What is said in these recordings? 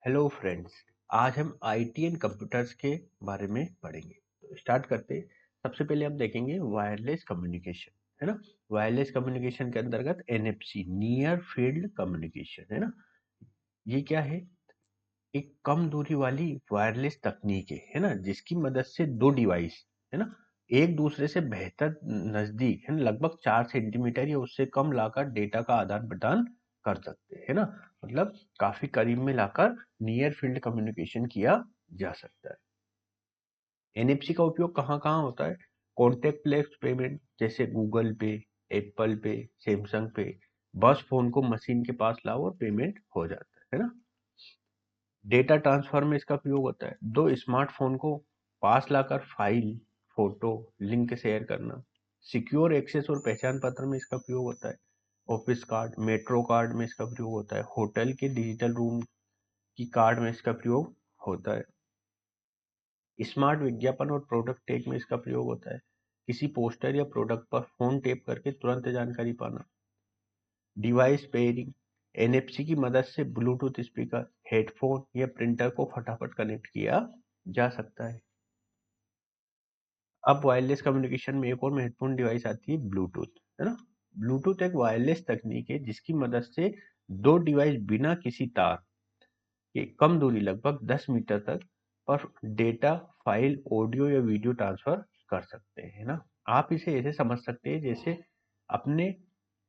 Hello friends. आज हम IT and computers के बारे में पढ़ेंगे। तो स्टार्ट करते हैं। सबसे पहले हम देखेंगे वायरलेस कम्युनिकेशन, है ना। वायरलेस कम्युनिकेशन के अंतर्गत एनएफसी, नियर फील्ड कम्युनिकेशन, है ना। ये क्या है? एक कम दूरी वाली वायरलेस तकनीक है ना, जिसकी मदद से दो डिवाइस, है ना, एक दूसरे से बेहतर नजदीक, है ना, लगभग 4 सेंटीमीटर या उससे कम लाकर डेटा का आदान प्रदान कर सकते हैं, है ना। मतलब काफी करीब में लाकर नियर फील्ड कम्युनिकेशन किया जा सकता है। एनएफसी का उपयोग कहाँ कहाँ होता है? कॉन्टेक्टलेस पेमेंट जैसे गूगल पे, एप्पल पे, सैमसंग पे। बस फोन को मशीन के पास लाओ और पेमेंट हो जाता है ना। डेटा ट्रांसफर में इसका प्रयोग होता है। दो स्मार्टफोन को पास लाकर फाइल, फोटो, लिंक शेयर करना। सिक्योर एक्सेस और पहचान पत्र में इसका प्रयोग होता है। ऑफिस कार्ड, मेट्रो कार्ड में इसका प्रयोग होता है। होटल के डिजिटल रूम की कार्ड में इसका प्रयोग होता है। स्मार्ट विज्ञापन और प्रोडक्ट टैग में इसका प्रयोग होता है। किसी पोस्टर या प्रोडक्ट पर फोन टैप करके तुरंत जानकारी पाना। डिवाइस पेयरिंग, एनएफसी की मदद से ब्लूटूथ स्पीकर, हेडफोन या प्रिंटर को फटाफट कनेक्ट किया जा सकता है। अब वायरलेस कम्युनिकेशन में एक और महत्वपूर्ण डिवाइस आती है, ब्लूटूथ, है ना। ब्लूटूथ एक वायरलेस तकनीक है जिसकी मदद से दो डिवाइस बिना किसी तार के कम दूरी, लगभग 10 मीटर तक पर डेटा, फाइल, ऑडियो या वीडियो ट्रांसफर कर सकते हैं, है ना। आप इसे ऐसे समझ सकते हैं जैसे अपने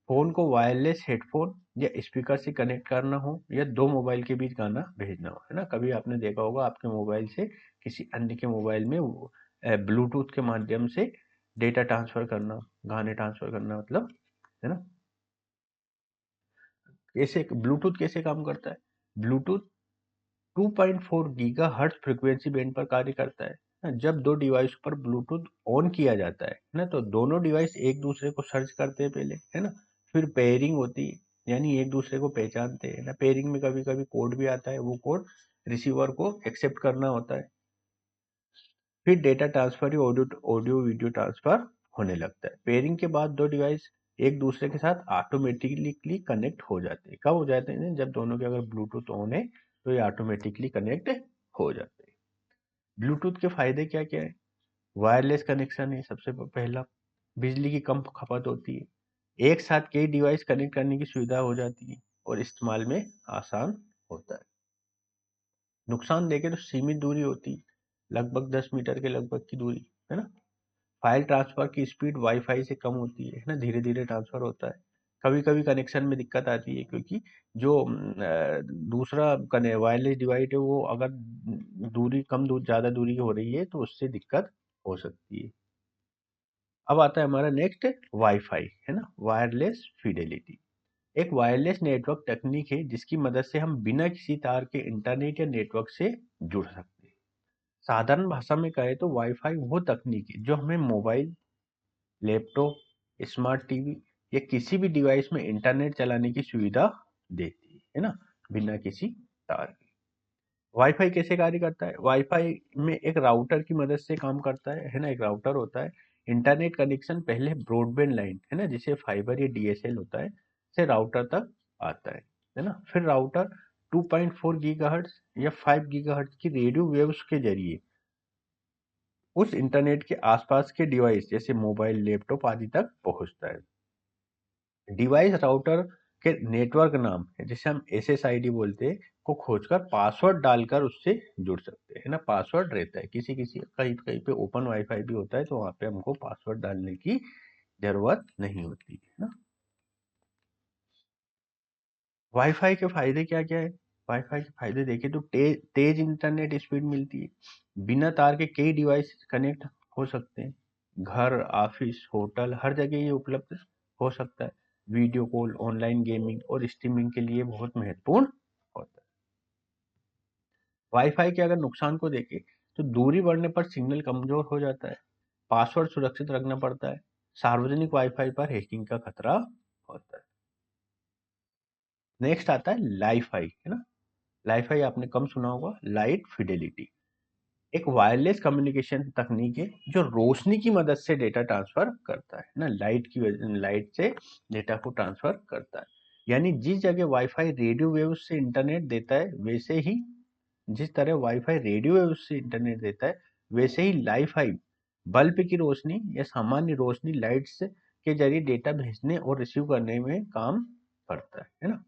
फोन को वायरलेस हेडफोन या स्पीकर से कनेक्ट करना हो, या दो मोबाइल के बीच गाना भेजना हो, है ना। कभी आपने देखा होगा आपके मोबाइल से किसी अन्य के मोबाइल में ब्लूटूथ के माध्यम से डेटा ट्रांसफर करना, गाने ट्रांसफर करना, मतलब, है ना। कैसे ब्लूटूथ कैसे काम करता है? ब्लूटूथ 2.4 गीगाहर्ट्ज फ्रीक्वेंसी बैंड पर कार्य करता है ना। जब दो डिवाइस पर ब्लूटूथ ऑन किया जाता है ना, तो दोनों डिवाइस एक दूसरे को सर्च करते हैं पहले, है ना। फिर पेयरिंग होती है, यानी एक दूसरे को पहचानते हैं ना। पेयरिंग में कभी कभी कोड भी आता है, वो कोड रिसीवर को एक्सेप्ट करना होता है। फिर डेटा ट्रांसफर या ऑडियो ऑडियो वीडियो ट्रांसफर होने लगता है। पेयरिंग के बाद दो डिवाइस एक दूसरे के साथ ऑटोमेटिकली कनेक्ट हो जाते हैं। कब हो जाते हैं? जब दोनों के अगर ब्लूटूथ ऑन है तो ये ऑटोमेटिकली कनेक्ट हो जाते हैं। ब्लूटूथ के फायदे क्या क्या है? वायरलेस कनेक्शन है सबसे पहला। बिजली की कम खपत होती है। एक साथ कई डिवाइस कनेक्ट करने की सुविधा हो जाती है और इस्तेमाल में आसान होता है। नुकसान देखें तो सीमित दूरी होती है, लगभग 10 मीटर के लगभग की दूरी, है ना। फाइल ट्रांसफर की स्पीड वाईफाई से कम होती है ना, धीरे धीरे ट्रांसफर होता है। कभी कभी कनेक्शन में दिक्कत आती है, क्योंकि जो दूसरा वायरलेस डिवाइस है वो अगर दूरी कम दूर ज्यादा दूरी हो रही है तो उससे दिक्कत हो सकती है। अब आता है हमारा नेक्स्ट, वाईफाई, है ना, वायरलेस फिडेलिटी। एक वायरलेस नेटवर्क तकनीक है जिसकी मदद से हम बिना किसी तार के इंटरनेट या नेटवर्क से जुड़ सकते हैं। साधारण भाषा में कहे तो वाईफाई वो तकनीक है जो हमें मोबाइल, लैपटॉप, स्मार्ट टीवी या किसी भी डिवाइस में इंटरनेट चलाने की सुविधा देती है ना, बिना किसी तार के। वाईफाई कैसे कार्य करता है? वाईफाई में एक राउटर की मदद से काम करता है ना। एक राउटर होता है। इंटरनेट कनेक्शन पहले ब्रॉडबैंड लाइन, है ना, जिसे फाइबर या डीएसएल होता है, से राउटर तक आता है ना। फिर राउटर 2.4 गीगाहर्ट्ज या 5 गीगाहर्ट्ज की रेडियो वेव्स के जरिए उस इंटरनेट के आसपास के डिवाइस जैसे मोबाइल, लैपटॉप आदि तक पहुंचता है। डिवाइस राउटर के नेटवर्क नाम है, जिसे हम एसएसआईडी बोलते हैं, को खोजकर पासवर्ड डालकर उससे जुड़ सकते हैं ना। पासवर्ड रहता है, किसी किसी कहीं कहीं पे ओपन वाईफाई भी होता है तो वहां पे हमको पासवर्ड डालने की जरूरत नहीं होती है ना। वाईफाई के फायदे क्या क्या है? वाईफाई के फायदे देखें तो तेज इंटरनेट स्पीड मिलती है। बिना तार के कई डिवाइस कनेक्ट हो सकते हैं। घर, ऑफिस, होटल, हर जगह ये उपलब्ध हो सकता है। वीडियो कॉल, ऑनलाइन गेमिंग और स्ट्रीमिंग के लिए बहुत महत्वपूर्ण होता है। वाईफाई के अगर नुकसान को देखें तो दूरी बढ़ने पर सिग्नल कमजोर हो जाता है। पासवर्ड सुरक्षित रखना पड़ता है। सार्वजनिक वाईफाई पर हैकिंग का खतरा होता है। नेक्स्ट आता है लाईफाई, है ना। लाईफाई आपने कम सुना होगा, लाइट फिडेलिटी। एक वायरलेस कम्युनिकेशन तकनीक है जो रोशनी की मदद से डेटा ट्रांसफर करता है ना। लाइट से डेटा को ट्रांसफर करता है। यानी जिस जगह वाईफाई रेडियो वेव से इंटरनेट देता है, वैसे ही जिस तरह वाईफाई रेडियो वेव से इंटरनेट देता है, वैसे ही लाईफाई बल्ब की रोशनी या सामान्य रोशनी लाइट्स के जरिए डेटा भेजने और रिसीव करने में काम करता है ना।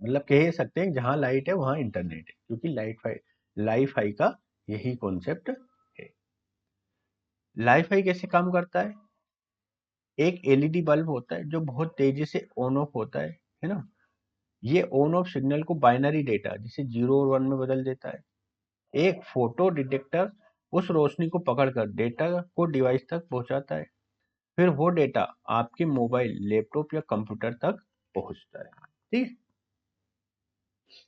मतलब कह सकते हैं जहां लाइट है वहां इंटरनेट है, क्योंकि लाईफाई का यही कॉन्सेप्ट है। लाईफाई कैसे काम करता है? एक एलईडी बल्ब होता है जो बहुत तेजी से ऑन ऑफ होता है ना। ये ऑन ऑफ सिग्नल को बाइनरी डेटा जिसे 0 और 1 में बदल देता है। एक फोटो डिटेक्टर उस रोशनी को पकड़कर डेटा को डिवाइस तक पहुंचाता है। फिर वो डेटा आपके मोबाइल, लैपटॉप या कंप्यूटर तक पहुंचता है। ठीक है?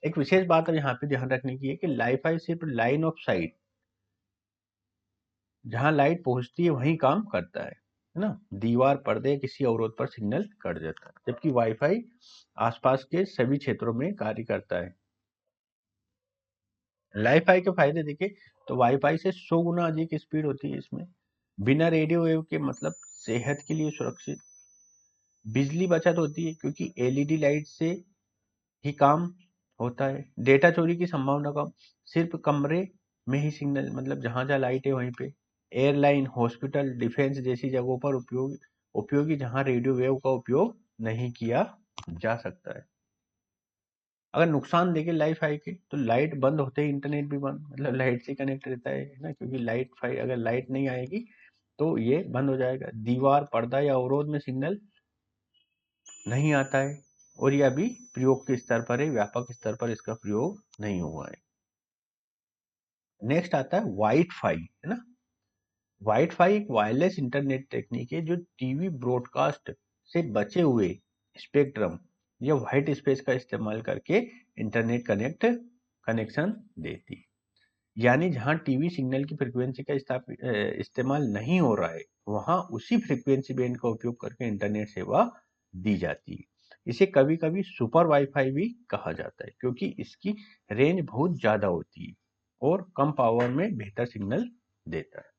एक विशेष बात अब यहाँ पे ध्यान रखने की है कि लाईफाई सिर्फ लाइन ऑफ साइट, जहां लाइट पहुंचती है वहीं काम करता है ना। दीवार, पर्दे, किसी अवरोध पर सिग्नल कट जाता है, जबकि वाईफाई आसपास के सभी क्षेत्रों में कार्य करता है। वाईफाई के फायदे देखें तो वाईफाई से 100 गुना अधिक स्पीड होती है इसमें, बिना रेडियो वेव के, मतलब सेहत के लिए सुरक्षित। बिजली बचत होती है क्योंकि एलईडी लाइट से ही काम होता है। डेटा चोरी की संभावना कम, सिर्फ कमरे में ही सिग्नल, मतलब जहां जहां लाइट है वहीं पे। एयरलाइन, हॉस्पिटल, डिफेंस जैसी जगहों पर उपयोगी जहां रेडियो वेव का उपयोग नहीं किया जा सकता है। अगर नुकसान देखें लाइफ फाई के, तो लाइट बंद होते ही इंटरनेट भी बंद, मतलब लाइट से कनेक्ट रहता है ना, क्योंकि लाइट फाई अगर लाइट नहीं आएगी तो ये बंद हो जाएगा। दीवार, पर्दा या अवरोध में सिग्नल नहीं आता है, और यह अभी प्रयोग के स्तर पर है, व्यापक स्तर पर इसका प्रयोग नहीं हुआ है। नेक्स्ट आता है वाइट फाई, है ना। वाइट फाई एक वायरलेस इंटरनेट टेक्निक है जो टीवी ब्रॉडकास्ट से बचे हुए स्पेक्ट्रम या व्हाइट स्पेस का इस्तेमाल करके इंटरनेट कनेक्शन देती है। यानी जहां टीवी सिग्नल की फ्रीक्वेंसी का इस्तेमाल नहीं हो रहा है, वहां उसी फ्रीक्वेंसी बैंड का उपयोग करके इंटरनेट सेवा दी जाती है। इसे कभी कभी सुपर वाईफाई भी कहा जाता है, क्योंकि इसकी रेंज बहुत ज्यादा होती है और कम पावर में बेहतर सिग्नल देता है।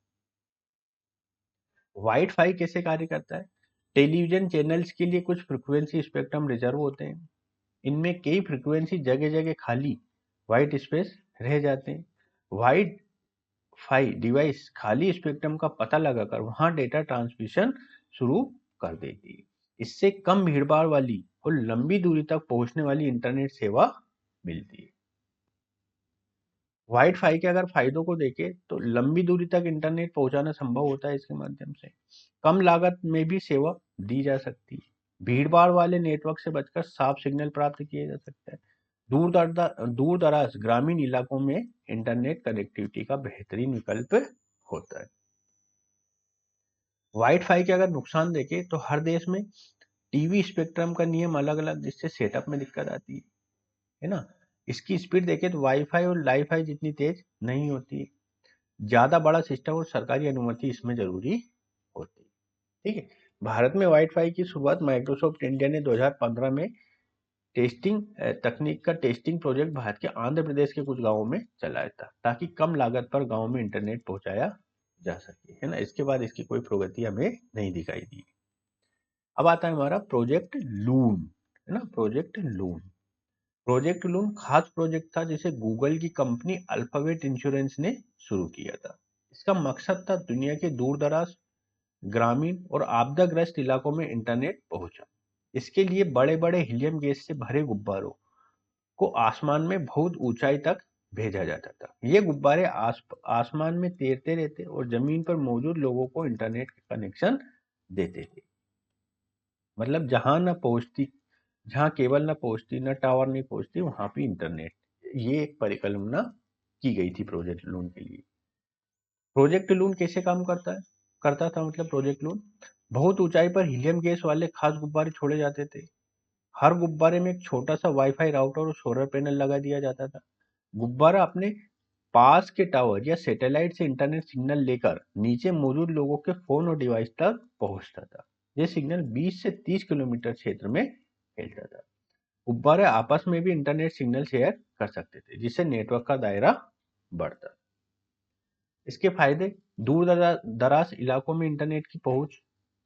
वाइट फाई कैसे कार्य करता है? टेलीविजन चैनल्स के लिए कुछ फ्रीक्वेंसी स्पेक्ट्रम रिजर्व होते हैं। इनमें कई फ्रीक्वेंसी जगह जगह खाली व्हाइट स्पेस रह जाते हैं। वाइट फाई डिवाइस खाली स्पेक्ट्रम का पता लगाकर वहां डेटा ट्रांसमिशन शुरू कर देती है। इससे कम भीड़भाड़ वाली और लंबी दूरी तक पहुंचने वाली इंटरनेट सेवा मिलती है। वाइट फाई के अगर फायदों को देखें तो लंबी दूरी तक इंटरनेट पहुंचाना संभव होता है इसके माध्यम से। कम लागत में भी सेवा दी जा सकती है। भीड़ भाड़ वाले नेटवर्क से बचकर साफ सिग्नल प्राप्त किया जा सकता है। दूर दराज ग्रामीण इलाकों में इंटरनेट कनेक्टिविटी का बेहतरीन विकल्प होता है। वाइट फाई के अगर नुकसान देखें तो हर देश में टीवी स्पेक्ट्रम का नियम अलग अलग, जिससे सेटअप में दिक्कत आती है ना। इसकी स्पीड देखें तो वाईफाई और लाईफाई जितनी तेज नहीं होती है। ज्यादा बड़ा सिस्टम और सरकारी अनुमति इसमें जरूरी होती है। ठीक है। भारत में वाईफाई की शुरुआत माइक्रोसॉफ्ट इंडिया ने 2015 में टेस्टिंग तकनीक का टेस्टिंग प्रोजेक्ट भारत के आंध्र प्रदेश के कुछ गांवों में चलाया था, ताकि कम लागत पर गांव में इंटरनेट पहुंचाया जा सके, है ना। इसके बाद इसकी कोई प्रगति हमें नहीं दिखाई दी। अब आता है हमारा प्रोजेक्ट लून, है ना। प्रोजेक्ट लून खास प्रोजेक्ट था जिसे गूगल की कंपनी अल्फाबेट इंश्योरेंस ने शुरू किया था। इसका मकसद था दुनिया के दूर दराज, ग्रामीण और आपदाग्रस्त इलाकों में इंटरनेट पहुंचा। इसके लिए बड़े बड़े हीलियम गैस से भरे गुब्बारों को आसमान में बहुत ऊंचाई तक भेजा जाता था। ये गुब्बारे आसमान में तैरते रहते और जमीन पर मौजूद लोगों को इंटरनेट कनेक्शन देते थे। मतलब जहां केबल ना पहुंचती, ना टावर नहीं पहुंचती, वहां पे इंटरनेट। ये एक परिकल्पना की गई थी प्रोजेक्ट लून के लिए। प्रोजेक्ट लून कैसे काम करता था, मतलब प्रोजेक्ट लून बहुत ऊंचाई पर हीलियम गैस वाले खास गुब्बारे छोड़े जाते थे। हर गुब्बारे में एक छोटा सा वाईफाई राउटर और सोलर पैनल लगा दिया जाता था। गुब्बारा अपने पास के टावर या सैटेलाइट से इंटरनेट सिग्नल लेकर नीचे मौजूद लोगों के फोन और डिवाइस तक पहुंचता था। यह सिग्नल 20 से 30 किलोमीटर क्षेत्र में फैलता था। गुब्बारे आपस में भी इंटरनेट सिग्नल शेयर कर सकते थे, जिससे नेटवर्क का दायरा बढ़ता। इसके फायदे: दूर दराज इलाकों में इंटरनेट की पहुंच,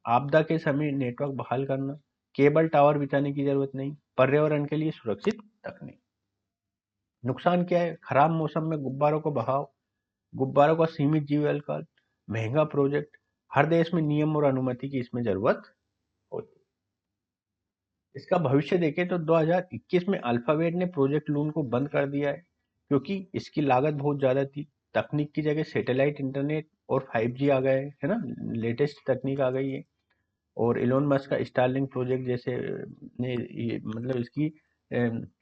आपदा के समय नेटवर्क बहाल करना, केबल टावर बिछाने की जरूरत नहीं, पर्यावरण के लिए सुरक्षित तकनीक। नुकसान क्या है? खराब मौसम में गुब्बारों का बहाव, गुब्बारों का सीमित जीवन काल, महंगा प्रोजेक्ट, हर देश में नियम और अनुमति की इसमें जरूरत होती है। इसका भविष्य देखें तो 2021 में अल्फाबेट ने प्रोजेक्ट लून को बंद कर दिया है, क्योंकि इसकी लागत बहुत ज्यादा थी। तकनीक की जगह सैटेलाइट इंटरनेट और 5G आ गए है ना, लेटेस्ट तकनीक आ गई है। और इलोन मस्क का स्टारलिंक प्रोजेक्ट जैसे ने मतलब इसकी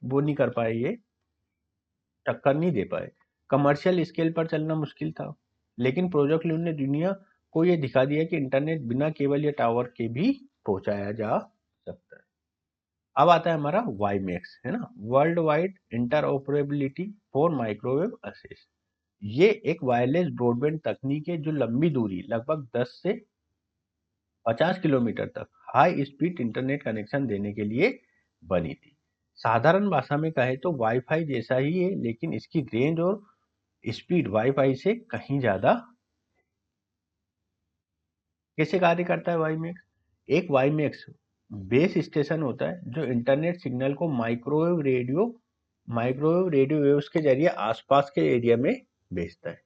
वो नहीं कर पाए, ये टक्कर नहीं दे पाए। कमर्शियल स्केल पर चलना मुश्किल था, लेकिन प्रोजेक्ट लून ने दुनिया को ये दिखा दिया कि इंटरनेट बिना केबल या टावर के भी पहुंचाया जा सकता है। अब आता है हमारा वाईमैक्स, है ना, world wide interoperability for microwave access. ये एक वायरलेस ब्रॉडबैंड तकनीक है जो लंबी दूरी लगभग 10 से 50 किलोमीटर तक हाई स्पीड इंटरनेट कनेक्शन देने के लिए बनी थी। साधारण भाषा में कहे तो वाईफाई जैसा ही है, लेकिन इसकी रेंज और स्पीड वाईफाई से कहीं ज्यादा। कैसे कार्य करता है वाईमैक्स? एक वाईमैक्स बेस स्टेशन होता है जो इंटरनेट सिग्नल को माइक्रोवेव रेडियो वेव्स के जरिए आसपास के एरिया में भेजता है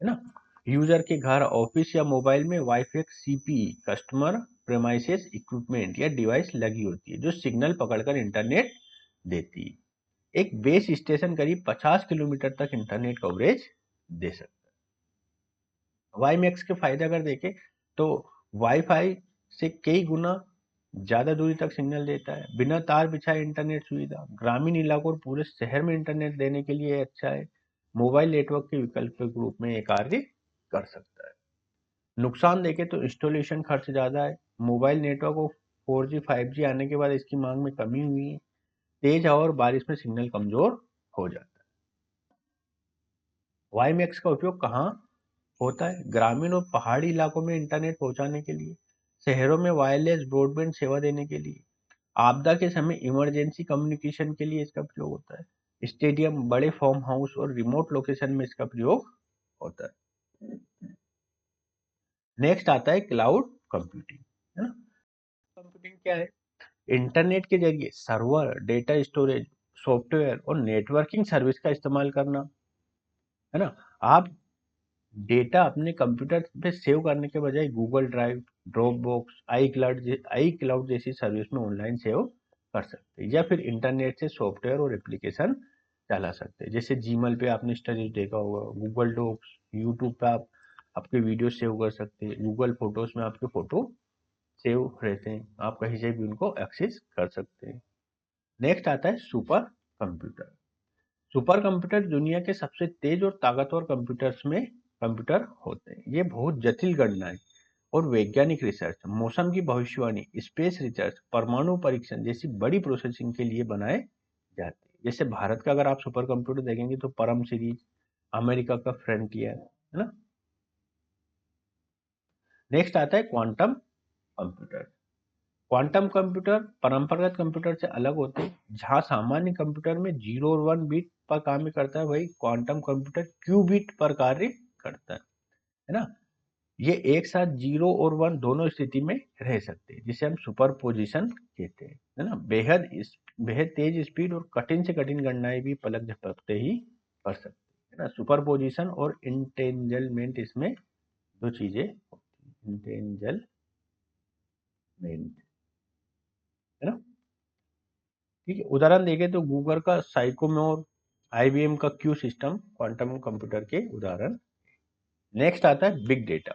ना। यूजर के घर, ऑफिस या मोबाइल में wifi CPE customer premises equipment या डिवाइस लगी होती है जो सिग्नल पकड़कर इंटरनेट देती है। एक बेस स्टेशन करीब 50 किलोमीटर तक इंटरनेट कवरेज दे सकता है। वाईमैक्स के फायदे अगर देखें तो वाईफाई से कई गुना ज्यादा दूरी तक सिग्नल देता है, बिना तार बिछाए इंटरनेट सुविधा, ग्रामीण इलाकों और पूरे शहर में इंटरनेट देने के लिए अच्छा है। मोबाइल नेटवर्क के विकल्प के रूप में ये कार्य कर सकता है। नुकसान देखें तो इंस्टॉलेशन खर्च ज्यादा है। मोबाइल नेटवर्क को 4G 5G आने के बाद इसकी मांग में कमी हुई है। तेज हवा और बारिश में सिग्नल कमजोर हो जाता है। वाईमैक्स का उपयोग कहाँ होता है? ग्रामीण और पहाड़ी इलाकों में इंटरनेट पहुंचाने के लिए, शहरों में वायरलेस ब्रॉडबैंड सेवा देने के लिए, आपदा के समय इमरजेंसी कम्युनिकेशन के लिए इसका प्रयोग होता है। स्टेडियम, बड़े फार्म हाउस और रिमोट लोकेशन में इसका प्रयोग होता है। नेक्स्ट आता है क्लाउड कंप्यूटिंग, है ना। कंप्यूटिंग क्या है? इंटरनेट के जरिए सर्वर, डेटा स्टोरेज, सॉफ्टवेयर और नेटवर्किंग सर्विस का इस्तेमाल करना, है ना। आप डेटा अपने कंप्यूटर पे सेव करने के बजाय गूगल ड्राइव, ड्रॉप बॉक्स, आई क्लाउड जैसी सर्विस में ऑनलाइन सेव कर सकते हैं, या फिर इंटरनेट से सॉफ्टवेयर और एप्लीकेशन चला सकते हैं। जैसे जीमेल पे आपने स्टोरेज देखा होगा, गूगल डॉक्स, यूट्यूब पे आप आपके वीडियो सेव कर सकते हैं, गूगल फोटोज में आपके फोटो सेव रहते हैं, आप कहीं से भी उनको एक्सेस कर सकते हैं। नेक्स्ट आता है सुपर कंप्यूटर। सुपर कंप्यूटर दुनिया के सबसे तेज और ताकतवर कंप्यूटर होते हैं। ये बहुत जटिल गणनाएं और वैज्ञानिक रिसर्च, मौसम की भविष्यवाणी, स्पेस रिसर्च, परमाणु परीक्षण जैसी बड़ी प्रोसेसिंग के लिए बनाए जाते हैं। जैसे भारत का अगर आप सुपर कंप्यूटर देखेंगे तो परम सीरीज, अमेरिका का फ्रंटियर, है ना। नेक्स्ट आता है क्वांटम कंप्यूटर। क्वांटम कंप्यूटर परंपरागत कंप्यूटर से अलग होते हैं। जहां सामान्य कंप्यूटर में 0 और 1 बिट पर काम करता है, वही क्वांटम कंप्यूटर क्यूबिट पर कार्य करता है ना। ये एक साथ 0 और 1 दोनों स्थिति में रह सकते हैं, जिसे हम सुपर पोजिशन कहते हैं, है ना। बेहद तेज स्पीड और कठिन से कठिन गणनाएं भी पलक झपकते ही कर सकते हैं, है ना। सुपर पोजिशन और इंटेंजलमेंट, इसमें दो चीजें होती हैं। इंटेंजलमेंट, है ना। ठीक है, उदाहरण देखें तो गूगल का साइकोमोर, आईबीएम का क्यू सिस्टम क्वांटम कंप्यूटर के उदाहरण। नेक्स्ट आता है बिग डेटा,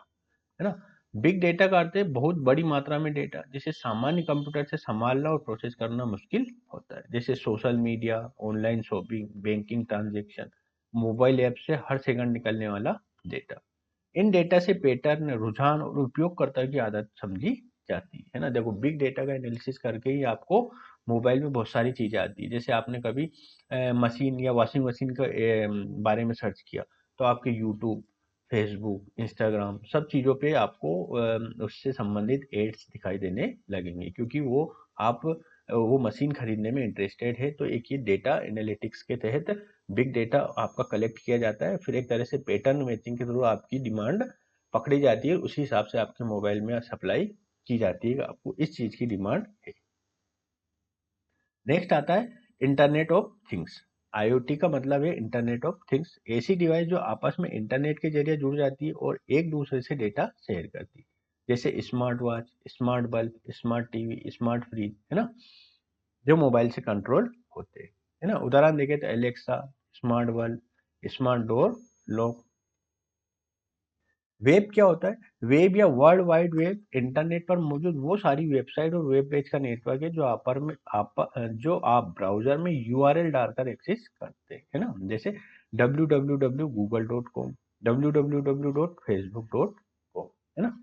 है ना। बिग डेटा का अर्थ है बहुत बड़ी मात्रा में डेटा, जिसे सामान्य कंप्यूटर से संभालना और प्रोसेस करना मुश्किल होता है। जैसे social media, online shopping, banking transaction, mobile app से हर सेकंड निकलने वाला डेटा। इन डेटा से पैटर्न, रुझान और उपयोगकर्ता की आदत समझी जाती है ना। देखो, बिग डेटा का एनालिसिस करके ही आपको मोबाइल में बहुत सारी चीजें आती है। जैसे आपने कभी मशीन या वॉशिंग मशीन के बारे में सर्च किया, तो आपके यूट्यूब, फेसबुक, इंस्टाग्राम सब चीजों पे आपको उससे संबंधित एड्स दिखाई देने लगेंगे, क्योंकि वो मशीन खरीदने में इंटरेस्टेड है। तो एक ये डेटा एनालिटिक्स के तहत बिग डेटा आपका कलेक्ट किया जाता है, फिर एक तरह से पैटर्न मैचिंग के थ्रू आपकी डिमांड पकड़ी जाती है, उसी हिसाब से आपके मोबाइल में सप्लाई की जाती है कि आपको इस चीज की डिमांड है। नेक्स्ट आता है इंटरनेट ऑफ थिंग्स। IoT का मतलब है इंटरनेट ऑफ थिंग्स, ऐसी डिवाइस जो आपस में इंटरनेट के जरिए जुड़ जाती है और एक दूसरे से डेटा शेयर करती है, जैसे smart watch, smart bulb, smart TV, smart fridge, है ना, जो मोबाइल से कंट्रोल होते हैं, है ना। उदाहरण देखें तो Alexa, smart bulb, smart door lock. Web क्या होता है? वेब या वर्ल्ड वाइड वेब इंटरनेट पर मौजूद वो सारी वेबसाइट और वेब पेज का नेटवर्क है जो आप ब्राउजर में यूआरएल डालकर एक्सेस करते हैं, है ना, जैसे www.google.com, www.facebook.com, है ना।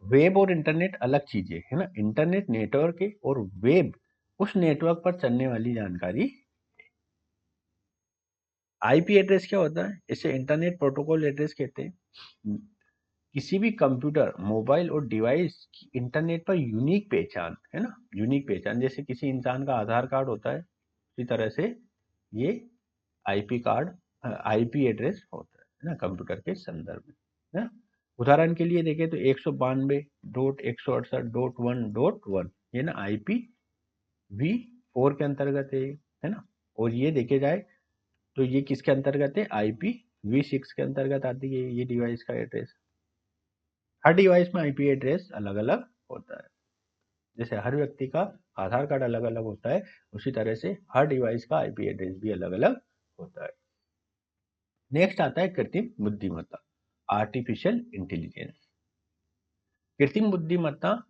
वेब और इंटरनेट अलग चीजें है ना, इंटरनेट नेटवर्क है और वेब उस नेटवर्क पर चलने वाली जानकारी। आईपी एड्रेस क्या होता है? इसे इंटरनेट प्रोटोकॉल एड्रेस कहते हैं। किसी भी कंप्यूटर, मोबाइल और डिवाइस की इंटरनेट पर यूनिक पहचान, है ना, यूनिक पहचान, जैसे किसी इंसान का आधार कार्ड होता है, उसी तरह से ये आईपी कार्ड, आईपी एड्रेस होता है ना, कंप्यूटर के संदर्भ में, है ना। उदाहरण के लिए देखें तो 192.168.1.1, ये ना IPv4 के अंतर्गत है ना। और ये देखे जाए तो ये किसके अंतर्गत है? IPv6 के अंतर्गत आती है ये डिवाइस का एड्रेस। हर डिवाइस में आईपी एड्रेस अलग अलग होता है, जैसे हर व्यक्ति का आधार कार्ड अलग अलग होता है, उसी तरह से हर डिवाइस का आईपी एड्रेस भी अलग अलग होता है। नेक्स्ट आता है कृत्रिम बुद्धिमत्ता, आर्टिफिशियल इंटेलिजेंस। कृत्रिम बुद्धिमत्ता,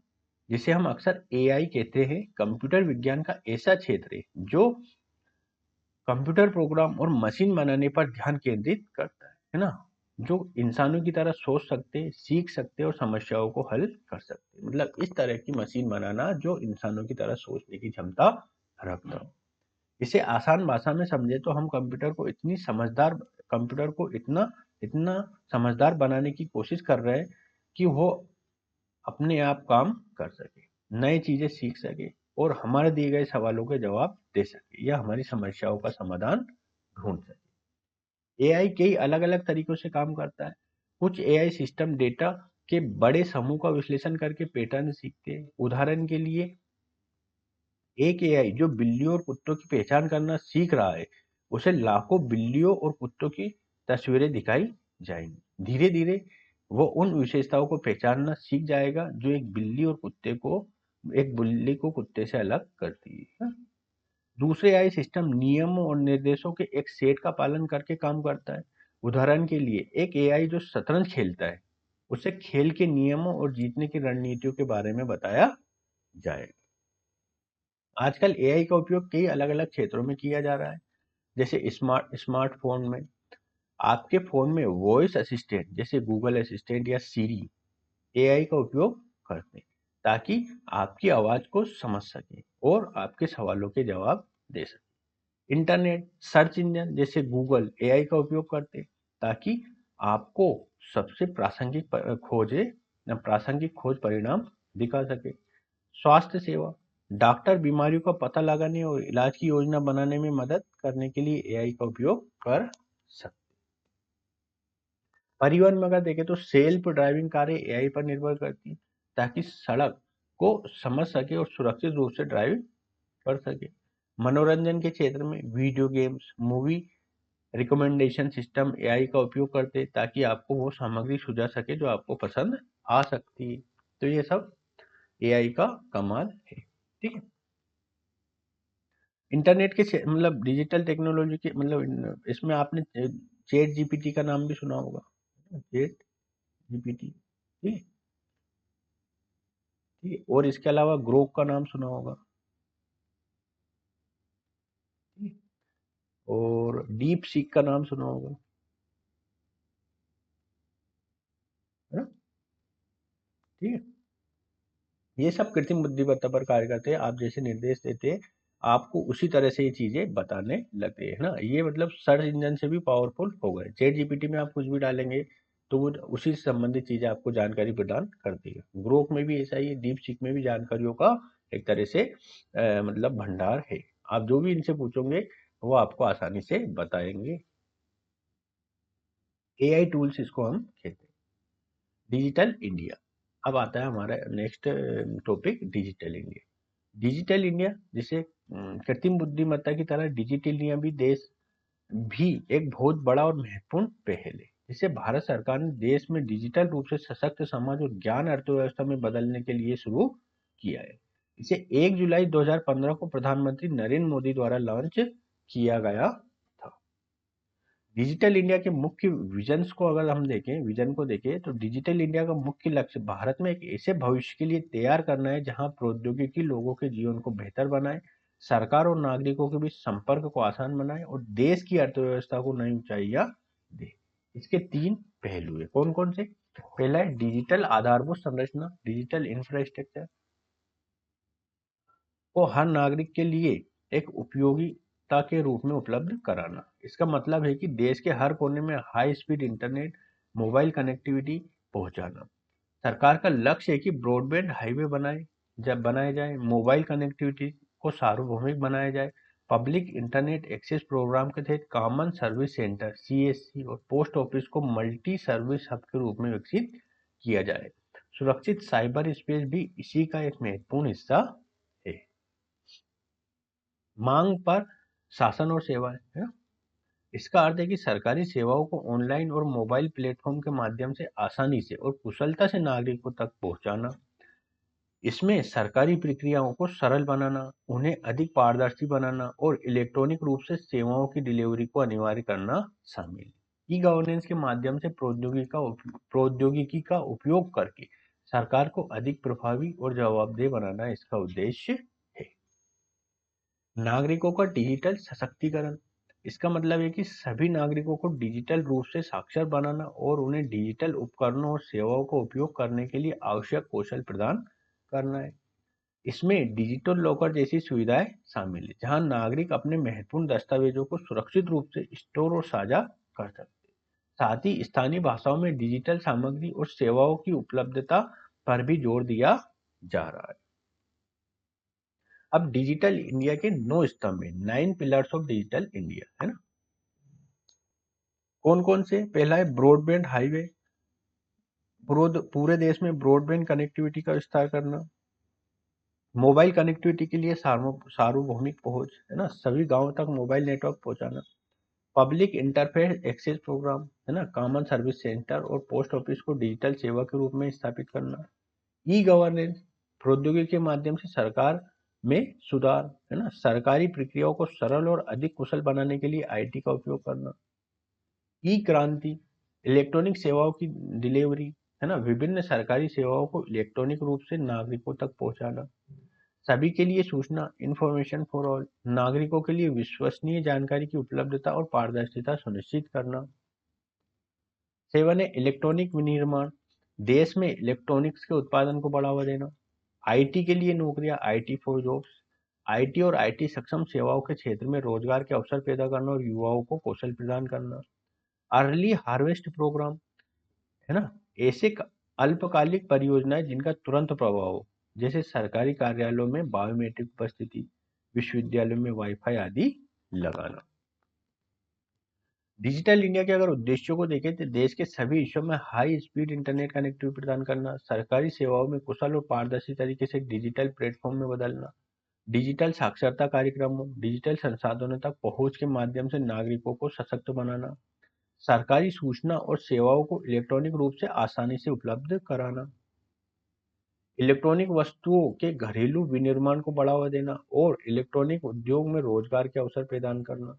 जिसे हम अक्सर एआई कहते हैं, कंप्यूटर विज्ञान का ऐसा क्षेत्र है जो कंप्यूटर प्रोग्राम और मशीन बनाने पर ध्यान केंद्रित करता है ना, जो इंसानों की तरह सोच सकते, सीख सकते और समस्याओं को हल कर सकते, मतलब इस तरह की मशीन बनाना जो इंसानों की तरह सोचने की क्षमता रखता हो। इसे आसान भाषा में समझे तो हम कंप्यूटर को इतना इतना समझदार बनाने की कोशिश कर रहे हैं कि वो अपने आप काम कर सके, नई चीजें सीख सके और हमारे दिए गए सवालों के जवाब दे सके या हमारी समस्याओं का समाधान ढूंढ सके। एआई कई अलग अलग तरीकों से काम करता है। कुछ एआई सिस्टम डेटा के बड़े समूह का विश्लेषण करके पैटर्न सीखते हैं। उदाहरण के लिए एक एआई जो बिल्लियों और कुत्तों की पहचान करना सीख रहा है, उसे लाखों बिल्लियों और कुत्तों की तस्वीरें दिखाई जाएंगी। धीरे धीरे वो उन विशेषताओं को पहचानना सीख जाएगा जो एक बिल्ली को कुत्ते से अलग करती है। दूसरे एआई सिस्टम नियमों और निर्देशों के एक सेट का पालन करके काम करता है। उदाहरण के लिए एक एआई जो शतरंज खेलता है, उसे खेल के नियमों और जीतने की रणनीतियों के बारे में बताया जाएगा। आजकल एआई का उपयोग कई अलग अलग क्षेत्रों में किया जा रहा है, जैसे स्मार्टफोन में। आपके फोन में वॉइस असिस्टेंट जैसे गूगल असिस्टेंट या सीरी एआई का उपयोग करते हैं, ताकि आपकी आवाज को समझ सके और आपके सवालों के जवाब दे सके। इंटरनेट सर्च इंजन जैसे गूगल एआई का उपयोग करते हैं, ताकि आपको सबसे प्रासंगिक खोज परिणाम दिखा सके। स्वास्थ्य सेवा, डॉक्टर बीमारियों का पता लगाने और इलाज की योजना बनाने में मदद करने के लिए एआई का उपयोग कर सकते। परिवहन में अगर देखें तो सेल्फ ड्राइविंग कारें एआई पर निर्भर करती हैं, ताकि सड़क को समझ सके और सुरक्षित रूप से ड्राइव कर सके। मनोरंजन के क्षेत्र में video games, movie recommendation system AI का उपयोग करते हैं, ताकि आपको वो सामग्री सुझा सके जो आपको पसंद आ सकती है। तो ये सब एआई का कमाल है, ठीक है। इंटरनेट के मतलब डिजिटल टेक्नोलॉजी के मतलब इसमें आपने चैट जीपीटी का नाम भी सुना होगा, चैट जीपीटी, ठीक है, ठीक है। और इसके अलावा ग्रोक का नाम सुना होगा, ठीक है? और डीप सीक का नाम सुना होगा, है ना, ठीक है। ये सब कृत्रिम बुद्धिमत्ता पर कार्य करते हैं। आप जैसे निर्देश देते हैं, आपको उसी तरह से ये चीजें बताने लगते हैं ना। ये मतलब सर्च इंजन से भी पावरफुल हो गए। चैट जीपीटी में आप कुछ भी डालेंगे तो वो उसी से संबंधित चीजें आपको जानकारी प्रदान करती है। ग्रोक में भी ऐसा ही है, डीप सीक में भी जानकारियों का एक तरह से मतलब भंडार है। आप जो भी इनसे पूछोगे वो आपको आसानी से बताएंगे। एआई टूल्स इसको हम कहते हैं। डिजिटल इंडिया, अब आता है हमारा next topic, digital India. Digital India जिसे कृत्रिम बुद्धिमत्ता की तरह डिजिटल इंडिया भी एक बहुत बड़ा और महत्वपूर्ण पहल है, जिसे भारत सरकार ने देश में डिजिटल रूप से सशक्त समाज और ज्ञान अर्थव्यवस्था में बदलने के लिए शुरू किया है। इसे 1 जुलाई 2015 को प्रधानमंत्री नरेंद्र मोदी द्वारा लॉन्च किया गया था। डिजिटल इंडिया के मुख्य विजन को देखें तो डिजिटल इंडिया का मुख्य लक्ष्य भारत में एक ऐसे भविष्य के लिए तैयार करना है जहां प्रौद्योगिकी लोगों के जीवन को बेहतर बनाए, सरकार और नागरिकों के बीच संपर्क को आसान बनाए और देश की अर्थव्यवस्था को नई ऊंचाइयां दे। इसके 3 पहलू है। कौन कौन से? पहला है डिजिटल आधारभूत संरचना, डिजिटल इंफ्रास्ट्रक्चर को हर नागरिक के लिए एक उपयोगिता के रूप में उपलब्ध कराना। इसका मतलब है कि देश के हर कोने में high speed internet, mobile connectivity पहुंचाना। सरकार का लक्ष्य है कि ब्रॉडबैंड हाईवे बनाए जाए, मोबाइल कनेक्टिविटी को सार्वभौमिक बनाया जाए, पब्लिक इंटरनेट एक्सेस प्रोग्राम के तहत कॉमन सर्विस सेंटर CSC और पोस्ट ऑफिस को मल्टी सर्विस हब के रूप में विकसित किया जाए। सुरक्षित साइबर स्पेस भी इसी का एक महत्वपूर्ण हिस्सा है। मांग पर शासन और सेवाएं, है ना? इसका अर्थ है कि सरकारी सेवाओं को ऑनलाइन और मोबाइल प्लेटफॉर्म के माध्यम से आसानी से और कुशलता से नागरिकों तक पहुंचाना। इसमें सरकारी प्रक्रियाओं को सरल बनाना, उन्हें अधिक पारदर्शी बनाना और इलेक्ट्रॉनिक रूप से सेवाओं की डिलीवरी को अनिवार्य करना शामिल है। ई गवर्नेंस के माध्यम से प्रौद्योगिकी का उपयोग करके सरकार को अधिक प्रभावी और जवाबदेह बनाना इसका उद्देश्य है। नागरिकों का डिजिटल सशक्तिकरण, इसका मतलब है कि सभी नागरिकों को डिजिटल रूप से साक्षर बनाना और उन्हें डिजिटल उपकरणों और सेवाओं का उपयोग करने के लिए आवश्यक कौशल प्रदान करना है। इसमें डिजिटल लॉकर जैसी सुविधाएं शामिल है, जहां नागरिक अपने महत्वपूर्ण दस्तावेजों को सुरक्षित रूप से स्टोर और साझा कर सकते हैं। साथ ही स्थानीय भाषाओं में डिजिटल सामग्री और सेवाओं की उपलब्धता पर भी जोर दिया जा रहा है। अब डिजिटल इंडिया के 9 स्तंभ है, 9 पिलर्स ऑफ डिजिटल इंडिया, है ना? कौन कौन से? पहला है ब्रॉडबैंड हाईवे, पूरे देश में ब्रॉडबैंड कनेक्टिविटी का विस्तार करना। मोबाइल कनेक्टिविटी के लिए सार्वभौमिक पहुंच, है ना, सभी गांवों तक मोबाइल नेटवर्क पहुंचाना। पब्लिक इंटरफेस एक्सेस प्रोग्राम, है ना, कॉमन सर्विस सेंटर और पोस्ट ऑफिस को डिजिटल सेवा के रूप में स्थापित करना। ई गवर्नेंस, प्रौद्योगिकी के माध्यम से सरकार में सुधार, है ना, सरकारी प्रक्रियाओं को सरल और अधिक कुशल बनाने के लिए IT का उपयोग करना। ई क्रांति, इलेक्ट्रॉनिक सेवाओं की डिलीवरी, है ना, विभिन्न सरकारी सेवाओं को इलेक्ट्रॉनिक रूप से नागरिकों तक पहुंचाना। सभी के लिए सूचना, इंफॉर्मेशन फॉर ऑल, नागरिकों के लिए विश्वसनीय जानकारी की उपलब्धता और पारदर्शिता सुनिश्चित करना। 7 है इलेक्ट्रॉनिक विनिर्माण, देश में इलेक्ट्रॉनिक्स के उत्पादन को बढ़ावा देना। IT के लिए नौकरियां, IT फॉर जॉब्स, IT और IT सक्षम सेवाओं के क्षेत्र में रोजगार के अवसर पैदा करना और युवाओं को कौशल प्रदान करना। अर्ली हार्वेस्ट प्रोग्राम, है ना, ऐसे अल्पकालिक परियोजनाएं जिनका तुरंत प्रभाव हो, जैसे सरकारी कार्यालयों में बायोमेट्रिक उपस्थिति, विश्वविद्यालयों में वाईफाई आदि लगाना। डिजिटल इंडिया के अगर उद्देश्यों को देखें तो देश के सभी हिस्सों में हाई स्पीड इंटरनेट कनेक्टिविटी प्रदान करना, सरकारी सेवाओं में कुशल और पारदर्शी तरीके से डिजिटल प्लेटफॉर्म में बदलना, डिजिटल साक्षरता कार्यक्रमों, डिजिटल संसाधनों तक पहुंच के माध्यम से नागरिकों को सशक्त बनाना, सरकारी सूचना और सेवाओं को इलेक्ट्रॉनिक रूप से आसानी से उपलब्ध कराना, इलेक्ट्रॉनिक वस्तुओं के घरेलू विनिर्माण को बढ़ावा देना और इलेक्ट्रॉनिक उद्योग में रोजगार के अवसर प्रदान करना,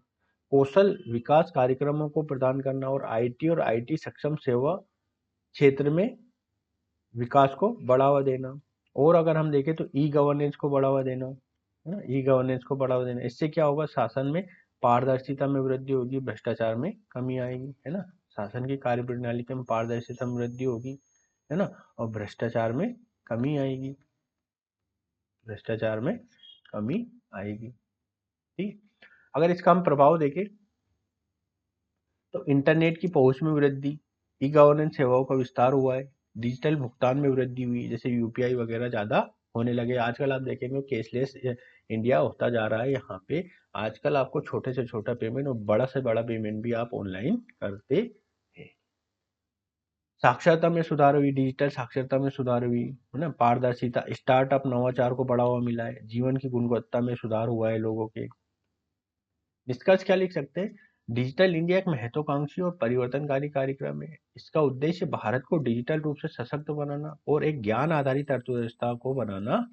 कौशल विकास कार्यक्रमों को प्रदान करना और IT और IT सक्षम सेवा क्षेत्र में विकास को बढ़ावा देना। और अगर हम देखें तो ई गवर्नेंस को बढ़ावा देना, है ना, ई गवर्नेंस को बढ़ावा देना। इससे क्या होगा? शासन में पारदर्शिता में वृद्धि होगी, भ्रष्टाचार में कमी आएगी, है ना, शासन की कार्य प्रणाली में पारदर्शिता में वृद्धि होगी, है ना, और भ्रष्टाचार में कमी आएगी, भ्रष्टाचार में कमी आएगी। ठीक। अगर इसका हम प्रभाव देखें तो इंटरनेट की पहुंच में वृद्धि, ई गवर्नेंस सेवाओं का विस्तार हुआ है, डिजिटल भुगतान में वृद्धि हुई, जैसे UPI वगैरह ज्यादा होने लगे। आजकल आप देखेंगे कैशलेस इंडिया होता जा रहा है। यहाँ पे आजकल आपको छोटे से छोटा पेमेंट और बड़ा से बड़ा पेमेंट भी आप ऑनलाइन करते हैं। साक्षरता में सुधार हुई, डिजिटल साक्षरता में सुधार हुई, है ना, पारदर्शिता, स्टार्टअप, नवाचार को बढ़ावा मिला है, जीवन की गुणवत्ता में सुधार हुआ है लोगों के। निष्कर्ष क्या लिख सकते हैं? डिजिटल इंडिया एक महत्वाकांक्षी और परिवर्तनकारी कार्यक्रम है। इसका उद्देश्य भारत को डिजिटल रूप से सशक्त बनाना और एक ज्ञान आधारित अर्थव्यवस्था को बनाना।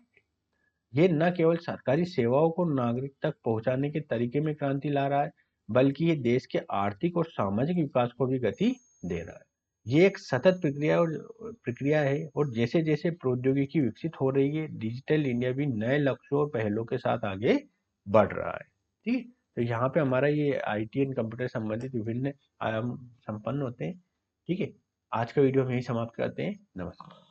ये न केवल सरकारी सेवाओं को नागरिक तक पहुंचाने के तरीके में क्रांति ला रहा है, बल्कि ये देश के आर्थिक और सामाजिक विकास को भी गति दे रहा है। ये एक सतत प्रक्रिया है और जैसे जैसे प्रौद्योगिकी विकसित हो रही है, डिजिटल इंडिया भी नए लक्ष्यों और पहलों के साथ आगे बढ़ रहा है। ठीक है, तो यहाँ पे हमारा ये आईटी एंड कंप्यूटर संबंधित विभिन्न आयाम संपन्न होते हैं। ठीक है, आज का वीडियो हम यही समाप्त करते हैं। नमस्कार।